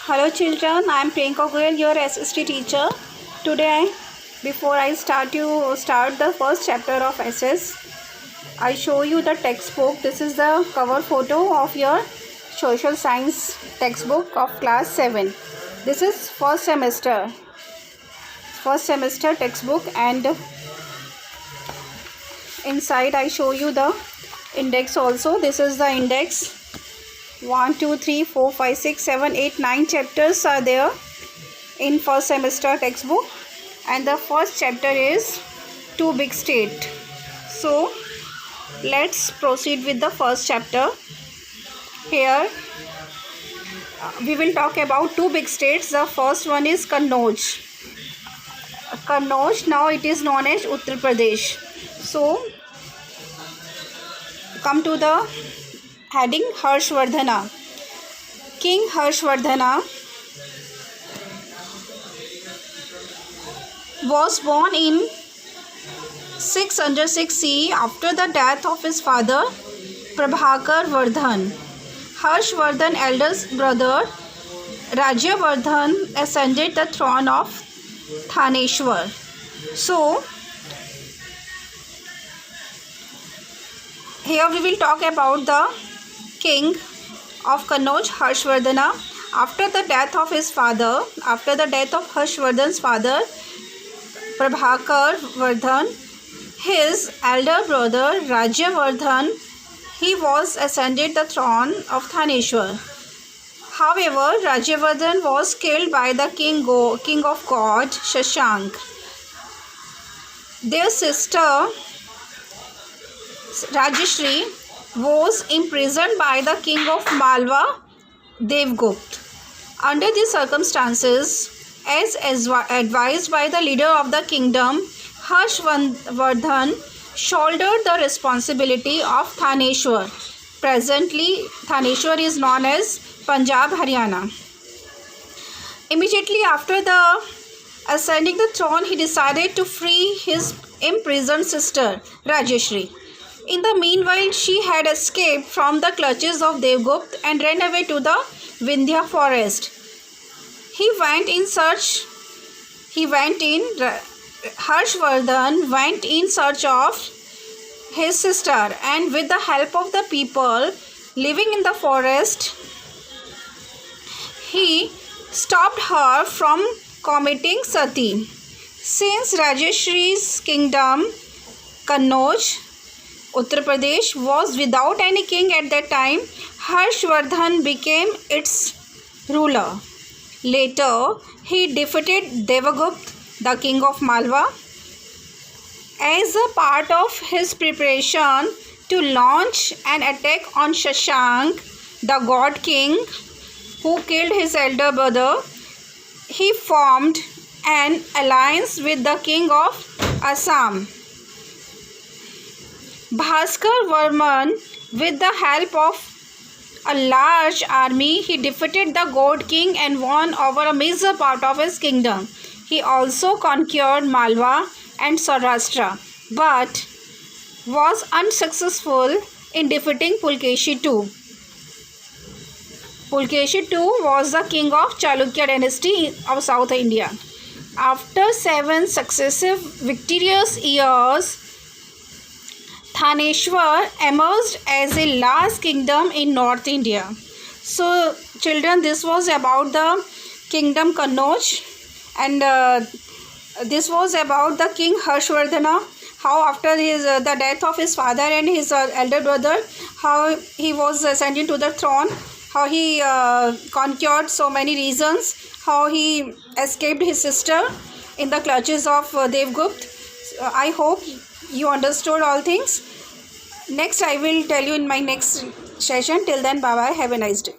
Hello children, I am Priyanka Goyal, your SST teacher. Today, before I start the first chapter of SS, I show you the textbook. This is the cover photo of your social science textbook of class 7. This is first semester textbook, and inside I show you the index also. This is the index. 1, 2, 3, 4, 5, 6, 7, 8, 9 chapters are there in first semester textbook, and the first chapter is Two Big State. So let's proceed with the first chapter. Here we will talk about two big states. The first one is Kannauj. Now it is known as Uttar Pradesh. So come to the heading. Harshvardhana. King Harshvardhana was born in 606 CE after the death of his father Prabhakar Vardhan. Harshvardhan's eldest brother Rajyavardhan ascended the throne of Thaneshwar. So here we will talk about the king of Kannauj, Harshvardhana. After the death of Harshvardhan's father Prabhakar Vardhan, his elder brother Rajyavardhan, he was ascended the throne of Thaneshwar. However, Rajyavardhan was killed by the king of God Shashank. Their sister Rajyashree was imprisoned by the king of Malwa, Devgupta. Under these circumstances, as advised by the leader of the kingdom, Harshvardhan shouldered the responsibility of Thaneshwar. Presently, Thaneshwar is known as Punjab, Haryana. Immediately after the ascending the throne, he decided to free his imprisoned sister Rajyashree. In the meanwhile, she had escaped from the clutches of Devgupta and ran away to the Vindhya forest. Harshvardhan went in search of his sister, and with the help of the people living in the forest, he stopped her from committing sati. Since Rajyashree's kingdom, Kannauj, Uttar Pradesh, was without any king at that time, Harshvardhan became its ruler. Later, he defeated Devgupta, the king of Malwa. As a part of his preparation to launch an attack on Shashank, the god king, who killed his elder brother, he formed an alliance with the king of Assam, Bhaskar Varman. With the help of a large army, he defeated the god king and won over a major part of his kingdom. He also conquered Malwa and Saurashtra, but was unsuccessful in defeating Pulkeshi II. Pulkeshi II was the king of Chalukya dynasty of South India. After 7 successive victorious years, Thaneshwar emerged as a last kingdom in North India. So children, this was about the kingdom Kannauj, and this was about the king Harshvardhana, how after the death of his father and his elder brother, how he was ascended to the throne, how he conquered so many regions, how he escaped his sister in the clutches of Devgupta. I hope you understood all things. Next I will tell you in my next session. Till then, bye bye, have a nice day.